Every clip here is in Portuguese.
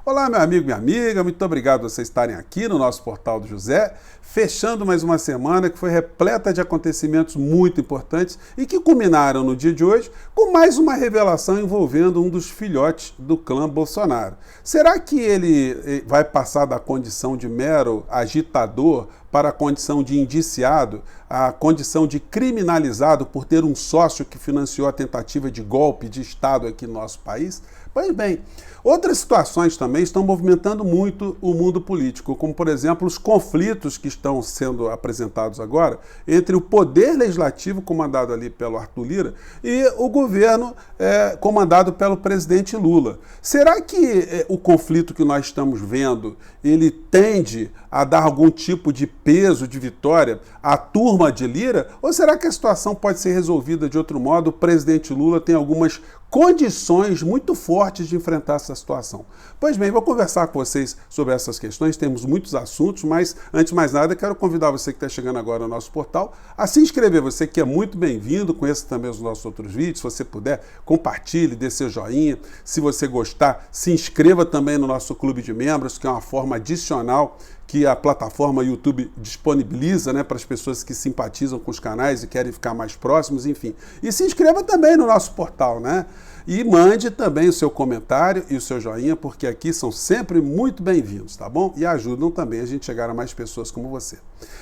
Olá, meu amigo, minha amiga, muito obrigado por vocês estarem aqui no nosso Portal do José, fechando mais uma semana que foi repleta de acontecimentos muito importantes e que culminaram no dia de hoje com mais uma revelação envolvendo um dos filhotes do clã Bolsonaro. Será que ele vai passar da condição de mero agitador para a condição de indiciado, a condição de criminalizado por ter um sócio que financiou a tentativa de golpe de Estado aqui no nosso país? Pois bem, outras situações também estão movimentando muito o mundo político, como, por exemplo, os conflitos que estão sendo apresentados agora entre o poder legislativo, comandado ali pelo Arthur Lira, e o governo comandado pelo presidente Lula. Será que o conflito que nós estamos vendo, ele tende a dar algum tipo de peso, de vitória à turma de Lira? Ou será que a situação pode ser resolvida de outro modo? O presidente Lula tem algumas condições muito fortes de enfrentar essa situação. Pois bem, vou conversar com vocês sobre essas questões, temos muitos assuntos, mas antes de mais nada, quero convidar você que está chegando agora no nosso portal a se inscrever, você que é muito bem-vindo, conheça também os nossos outros vídeos, se você puder, compartilhe, dê seu joinha, se você gostar, se inscreva também no nosso clube de membros, que é uma forma adicional que a plataforma YouTube disponibiliza, né, para as pessoas que simpatizam com os canais e querem ficar mais próximos, enfim. E se inscreva também no nosso portal, né? E mande também o seu comentário e o seu joinha, porque aqui são sempre muito bem-vindos, tá bom? E ajudam também a gente chegar a mais pessoas como você.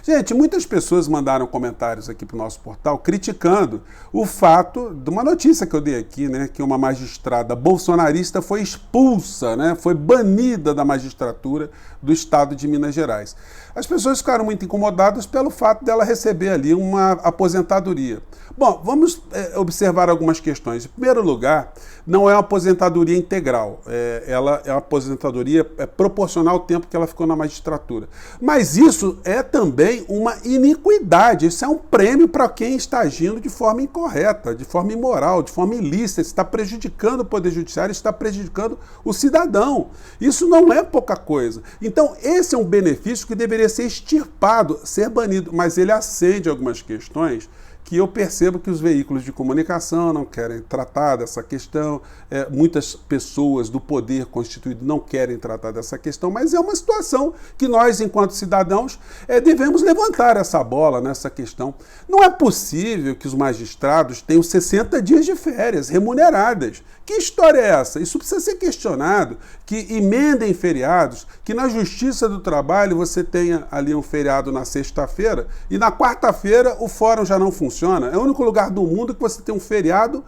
Gente, muitas pessoas mandaram comentários aqui para o nosso portal criticando o fato de uma notícia que eu dei aqui, né, que uma magistrada bolsonarista foi expulsa, né, foi banida da magistratura do estado de Minas Gerais. As pessoas ficaram muito incomodadas pelo fato dela receber ali uma aposentadoria. Bom, vamos observar algumas questões. Em primeiro lugar, não é uma aposentadoria integral. Ela é uma aposentadoria proporcional ao tempo que ela ficou na magistratura. Mas isso é também uma iniquidade. Isso é um prêmio para quem está agindo de forma incorreta, de forma imoral, de forma ilícita. Está prejudicando o Poder Judiciário, está prejudicando o cidadão. Isso não é pouca coisa. Então, esse é um benefício que deveria ser extirpado, ser banido. Mas ele acende algumas questões que eu percebo que os veículos de comunicação não querem tratar dessa questão, muitas pessoas do poder constituído não querem tratar dessa questão, mas é uma situação que nós, enquanto cidadãos, devemos levantar essa bola nessa questão. Não é possível que os magistrados tenham 60 dias de férias remuneradas. Que história é essa? Isso precisa ser questionado, que emendem feriados, que na Justiça do Trabalho você tenha ali um feriado na sexta-feira e na quarta-feira o fórum já não funciona. É o único lugar do mundo que você tem um feriado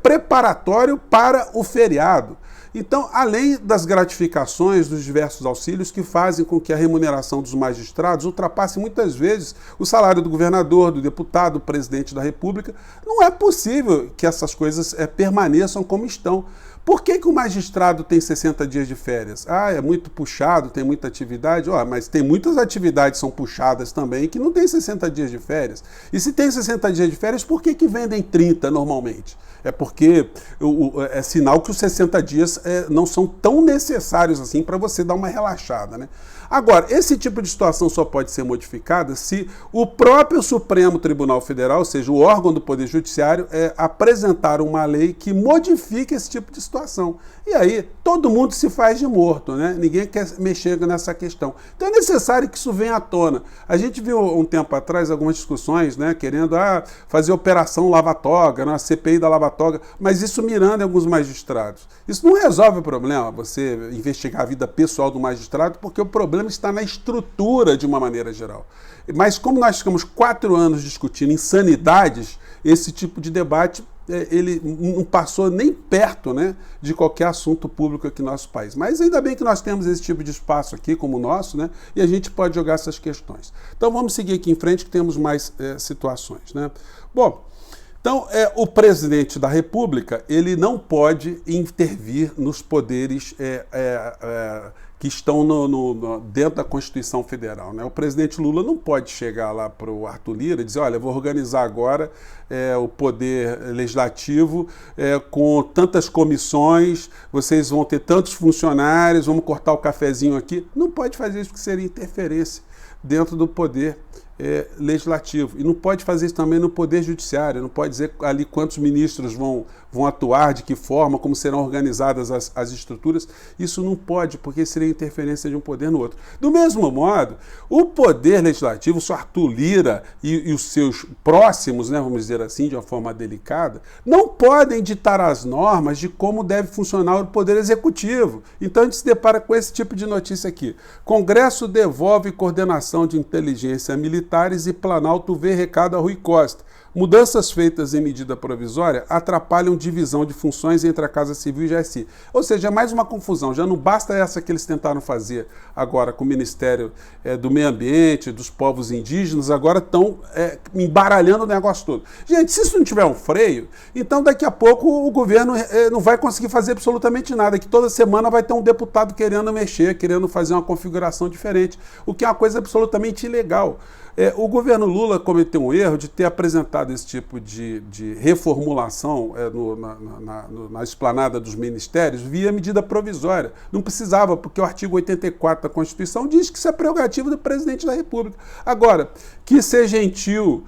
preparatório para o feriado. Então, além das gratificações dos diversos auxílios que fazem com que a remuneração dos magistrados ultrapasse muitas vezes o salário do governador, do deputado, do presidente da República, não é possível que essas coisas permaneçam como estão. Por que o magistrado tem 60 dias de férias? É muito puxado, tem muita atividade. Mas tem muitas atividades que são puxadas também que não tem 60 dias de férias. E se tem 60 dias de férias, por que vendem 30 normalmente? É porque é sinal que os 60 dias não são tão necessários assim para você dar uma relaxada, né? Agora, esse tipo de situação só pode ser modificada se o próprio Supremo Tribunal Federal, ou seja, o órgão do Poder Judiciário, apresentar uma lei que modifique esse tipo de situação. E aí, todo mundo se faz de morto, né? Ninguém quer mexer nessa questão. Então é necessário que isso venha à tona. A gente viu um tempo atrás algumas discussões, né, querendo fazer operação lava-toga, né, a CPI da lava-toga, mas isso mirando em alguns magistrados. Isso não resolve o problema, você investigar a vida pessoal do magistrado, porque o problema está na estrutura de uma maneira geral. Mas como nós ficamos 4 anos discutindo insanidades, esse tipo de debate ele não passou nem perto, né, de qualquer assunto público aqui no nosso país. Mas ainda bem que nós temos esse tipo de espaço aqui, como o nosso, né, e a gente pode jogar essas questões. Então vamos seguir aqui em frente que temos mais situações, né? Bom, então o presidente da República ele não pode intervir nos poderes que estão dentro da Constituição Federal, né? O presidente Lula não pode chegar lá para o Arthur Lira e dizer, olha, eu vou organizar agora o poder legislativo com tantas comissões, vocês vão ter tantos funcionários, vamos cortar o cafezinho aqui. Não pode fazer isso porque seria interferência dentro do poder legislativo. E não pode fazer isso também no Poder Judiciário, não pode dizer ali quantos ministros vão atuar, de que forma, como serão organizadas as estruturas. Isso não pode, porque seria interferência de um poder no outro. Do mesmo modo, o Poder Legislativo, o senhor Arthur Lira e os seus próximos, né, vamos dizer assim, de uma forma delicada, não podem ditar as normas de como deve funcionar o Poder Executivo. Então a gente se depara com esse tipo de notícia aqui. Congresso devolve coordenação de inteligência militares e Planalto vê recado a Rui Costa. Mudanças feitas em medida provisória atrapalham divisão de funções entre a Casa Civil e o GSI. Ou seja, é mais uma confusão. Já não basta essa que eles tentaram fazer agora com o Ministério do Meio Ambiente, dos povos indígenas, agora estão embaralhando o negócio todo. Gente, se isso não tiver um freio, então daqui a pouco o governo não vai conseguir fazer absolutamente nada, que toda semana vai ter um deputado querendo mexer, querendo fazer uma configuração diferente, o que é uma coisa absolutamente ilegal. O governo Lula cometeu um erro de ter apresentado esse tipo de reformulação na esplanada dos ministérios via medida provisória. Não precisava, porque o artigo 84 da Constituição diz que isso é prerrogativa do presidente da República. Agora, que ser gentil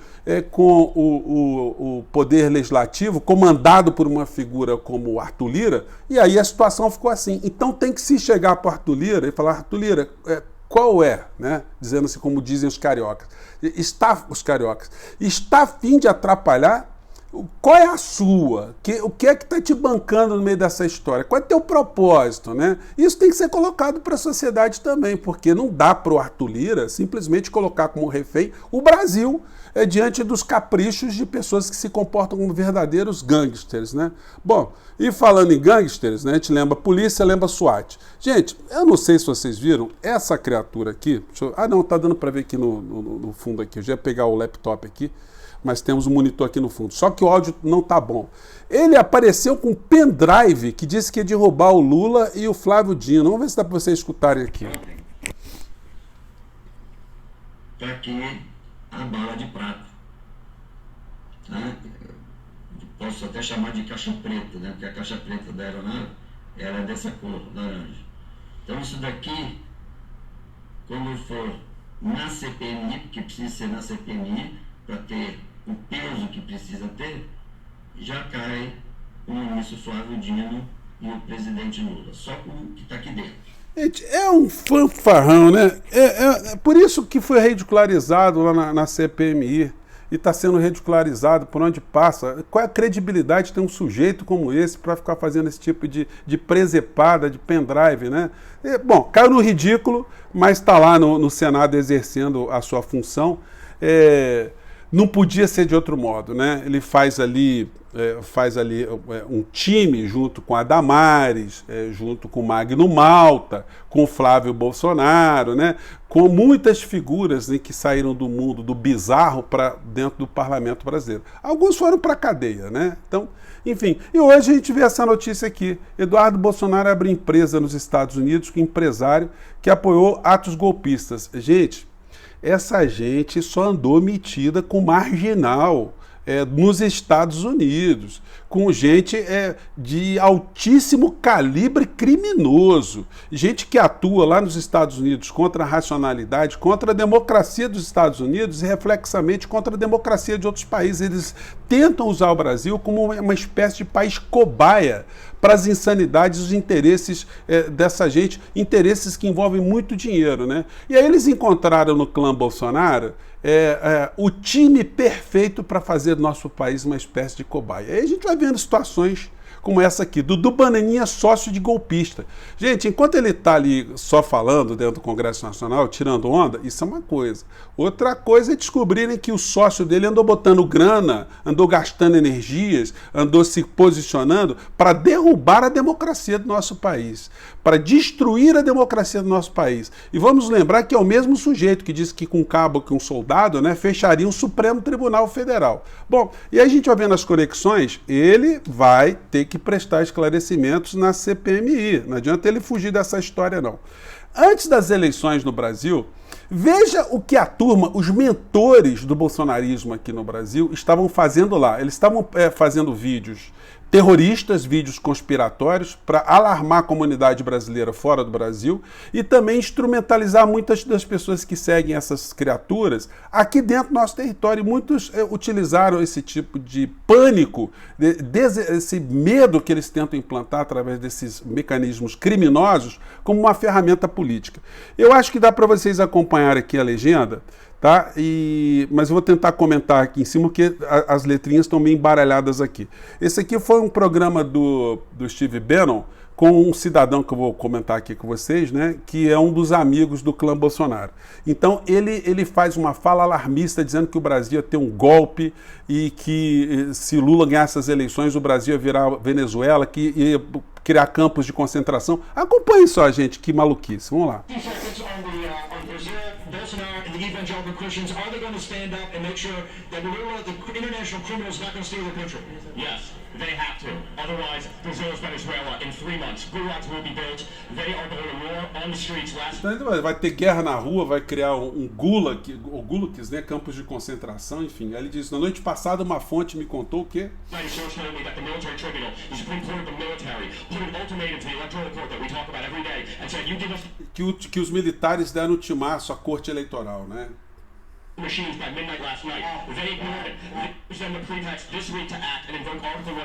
com o poder legislativo, comandado por uma figura como o Arthur Lira, e aí a situação ficou assim. Então tem que se chegar para o Arthur Lira e falar: Arthur Lira, qual é, né? Dizendo assim como dizem os cariocas, está a fim de atrapalhar? Qual é a sua? O que é que está te bancando no meio dessa história? Qual é o teu propósito, né? Isso tem que ser colocado para a sociedade também, porque não dá para o Arthur Lira simplesmente colocar como refém o Brasil diante dos caprichos de pessoas que se comportam como verdadeiros gangsters, né? Bom, e falando em gangsters, né, a gente lembra polícia, lembra SWAT. Gente, eu não sei se vocês viram essa criatura aqui. Não, tá dando para ver aqui no fundo aqui. Eu já ia pegar o laptop aqui, mas temos um monitor aqui no fundo. Só que o áudio não tá bom. Ele apareceu com um pendrive que disse que ia derrubar o Lula e o Flávio Dino. Vamos ver se dá para vocês escutarem aqui. Tá aqui a bala de prata. Tá? Posso até chamar de caixa preta, né? Porque a caixa preta da aeronave ela é dessa cor, laranja. Então isso daqui, quando for na CPMI, porque precisa ser na CPMI, para ter o peso que precisa ter, já cai o ministro Flávio Dino e o presidente Lula. Só com o que está aqui dentro. Gente, é um fanfarrão, né? É por isso que foi ridicularizado lá na CPMI e está sendo ridicularizado por onde passa. Qual é a credibilidade de ter um sujeito como esse para ficar fazendo esse tipo de presepada, de pendrive, né? Bom, caiu no ridículo, mas está lá no Senado exercendo a sua função. Não podia ser de outro modo, né? Ele faz ali um time junto com a Damares, junto com o Magno Malta, com o Flávio Bolsonaro, né? Com muitas figuras, né, que saíram do mundo do bizarro para dentro do parlamento brasileiro. Alguns foram para a cadeia, né? Então, enfim. E hoje a gente vê essa notícia aqui. Eduardo Bolsonaro abre empresa nos Estados Unidos com empresário que apoiou atos golpistas. Gente, essa gente só andou metida com marginal nos Estados Unidos, com gente de altíssimo calibre criminoso, gente que atua lá nos Estados Unidos contra a racionalidade, contra a democracia dos Estados Unidos e reflexamente contra a democracia de outros países. Eles tentam usar o Brasil como uma espécie de país cobaia para as insanidades, os interesses dessa gente, interesses que envolvem muito dinheiro, né? E aí eles encontraram no clã Bolsonaro o time perfeito para fazer do nosso país uma espécie de cobaia. Aí a gente vai vendo situações como essa aqui, Dudu Bananinha sócio de golpista. Gente, enquanto ele está ali só falando dentro do Congresso Nacional, tirando onda, isso é uma coisa. Outra coisa é descobrirem que o sócio dele andou botando grana, andou gastando energias, andou se posicionando para derrubar a democracia do nosso país, para destruir a democracia do nosso país. E vamos lembrar que é o mesmo sujeito que disse que com um cabo, que um soldado, né, fecharia o Supremo Tribunal Federal. Bom, e aí a gente vai vendo as conexões, ele vai ter que prestar esclarecimentos na CPMI. Não adianta ele fugir dessa história, não. Antes das eleições no Brasil, veja o que a turma, os mentores do bolsonarismo aqui no Brasil, estavam fazendo lá. Eles estavam fazendo vídeos terroristas, vídeos conspiratórios para alarmar a comunidade brasileira fora do Brasil e também instrumentalizar muitas das pessoas que seguem essas criaturas aqui dentro do nosso território. E muitos utilizaram esse tipo de pânico, esse medo que eles tentam implantar através desses mecanismos criminosos como uma ferramenta política. Eu acho que dá para vocês acompanhar aqui a legenda, tá? Mas eu vou tentar comentar aqui em cima, porque as letrinhas estão meio embaralhadas aqui. Esse aqui foi um programa do Steve Bannon com um cidadão que eu vou comentar aqui com vocês, né, que é um dos amigos do clã Bolsonaro. Então ele faz uma fala alarmista dizendo que o Brasil ia ter um golpe e que se Lula ganhasse as eleições o Brasil ia virar Venezuela, que ia criar campos de concentração. Acompanhe só, gente, que maluquice. Vamos lá. Bolsonaro and the evangelical Christians, are they going to stand up and make sure that Lula, the international criminal, is not going to steal the country? Yes, they have to. Otherwise, Brazil is Venezuela in 3 months. Gulags will be built. They are going to war on the streets last... Então vai ter guerra na rua, vai criar um gulag, ou gulags, né, campos de concentração, enfim. Aí ele diz, na noite passada uma fonte me contou o quê? Que os militares deram ultimato à corte eleitoral, né?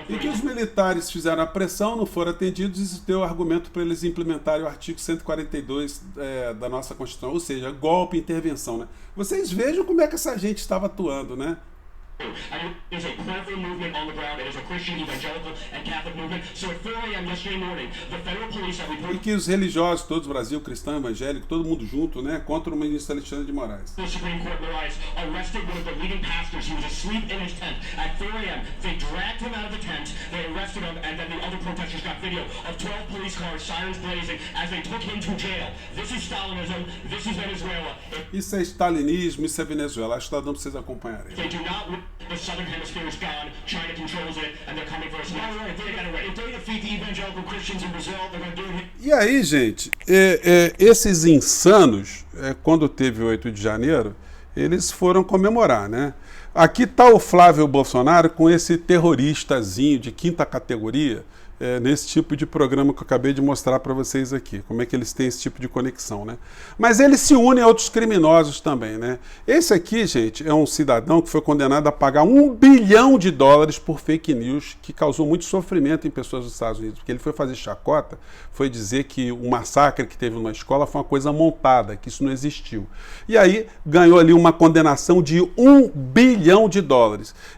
E que os militares fizeram a pressão, não foram atendidos, e isso deu o argumento para eles implementarem o artigo 142 da nossa Constituição, ou seja, golpe e intervenção, né? Vocês vejam como é que essa gente estava atuando, né? There's a clever movement on the ground. It is a Christian, evangelical, and Catholic movement. So at 4 a.m. yesterday morning, the federal police have reported... E que os religiosos, todos, Brasil, cristão, evangélico, todo mundo junto, né, contra o ministro Alexandre de Moraes. The Supreme Court Moraes arrested one of the leading pastors. He was asleep in his tent. At 4 a.m., they dragged him out of the tent, they arrested him, and then the other protesters got video of 12 police cars, sirens blazing, as they took him to jail. This is Stalinism. This is Venezuela. Isso é stalinismo, isso é Venezuela. Acho que está dando para vocês acompanharem. They do not... The southern hemisphere is gone. China controls it, and they're coming for us now. If they defeat the evangelical Christians in Brazil, they're going to do it. E aí, gente, esses insanos, quando teve o 8 de janeiro, eles foram comemorar, né? Aqui está o Flávio Bolsonaro com esse terroristazinho de quinta categoria, nesse tipo de programa que eu acabei de mostrar para vocês aqui, como é que eles têm esse tipo de conexão, né? Mas eles se unem a outros criminosos também, né? Esse aqui, gente, é um cidadão que foi condenado a pagar $1 bilhão por fake news, que causou muito sofrimento em pessoas dos Estados Unidos, porque ele foi fazer chacota, foi dizer que o massacre que teve numa escola foi uma coisa montada, que isso não existiu. E aí ganhou ali uma condenação de $1 bilhão.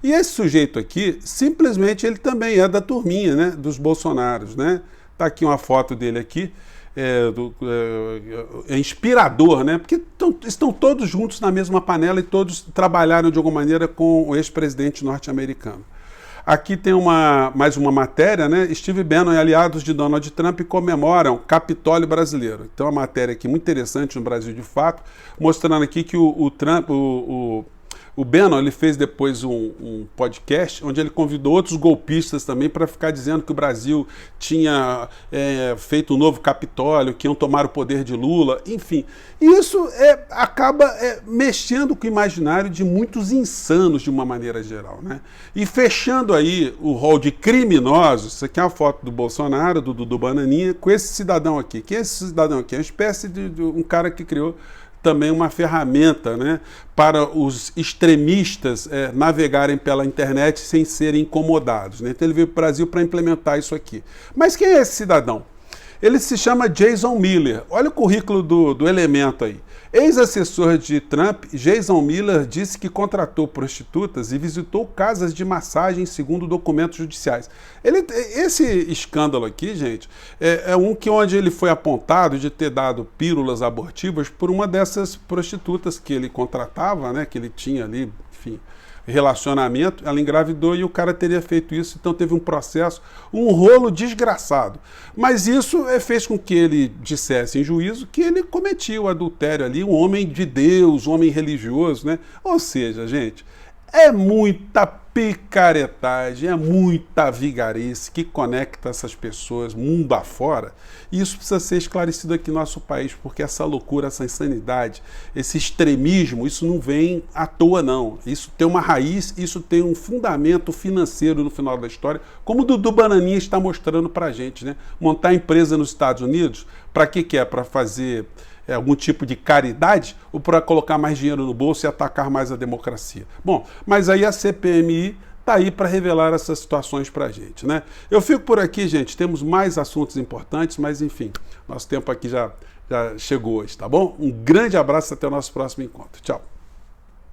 E esse sujeito aqui, simplesmente, ele também é da turminha, né, dos Bolsonaros, né? Tá aqui uma foto dele aqui, é inspirador, né? Porque estão todos juntos na mesma panela e todos trabalharam de alguma maneira com o ex-presidente norte-americano. Aqui tem mais uma matéria, né? Steve Bannon e aliados de Donald Trump comemoram Capitólio brasileiro. Então, uma matéria aqui muito interessante no Brasil de fato, mostrando aqui que o Bannon, ele fez depois um podcast onde ele convidou outros golpistas também para ficar dizendo que o Brasil tinha feito um novo Capitólio, que iam tomar o poder de Lula, enfim. Isso acaba mexendo com o imaginário de muitos insanos de uma maneira geral, né? E fechando aí o rol de criminosos, isso aqui é uma foto do Bolsonaro, do Dudu Bananinha, com esse cidadão aqui. Quem é esse cidadão aqui? É uma espécie de um cara que criou também uma ferramenta, né, para os extremistas navegarem pela internet sem serem incomodados, né? Então ele veio para o Brasil para implementar isso aqui. Mas quem é esse cidadão? Ele se chama Jason Miller. Olha o currículo do elemento aí. Ex-assessor de Trump, Jason Miller disse que contratou prostitutas e visitou casas de massagem segundo documentos judiciais. Esse escândalo aqui, gente, onde ele foi apontado de ter dado pílulas abortivas por uma dessas prostitutas que ele contratava, né, que ele tinha ali, enfim, relacionamento, ela engravidou e o cara teria feito isso, então teve um processo, um rolo desgraçado. Mas isso fez com que ele dissesse em juízo que ele cometia o adultério ali, um homem de Deus, um homem religioso, né? Ou seja, gente, é muita picaretagem, é muita vigarice que conecta essas pessoas mundo afora. E isso precisa ser esclarecido aqui no nosso país, porque essa loucura, essa insanidade, esse extremismo, isso não vem à toa, não. Isso tem uma raiz, isso tem um fundamento financeiro no final da história, como o Dudu Bananinha está mostrando pra gente, né? Montar empresa nos Estados Unidos, para que é? Para fazer algum tipo de caridade ou para colocar mais dinheiro no bolso e atacar mais a democracia? Bom, mas aí a CPMI está aí para revelar essas situações para a gente, né? Eu fico por aqui, gente, temos mais assuntos importantes, mas enfim, nosso tempo aqui já chegou hoje, tá bom? Um grande abraço, até o nosso próximo encontro. Tchau.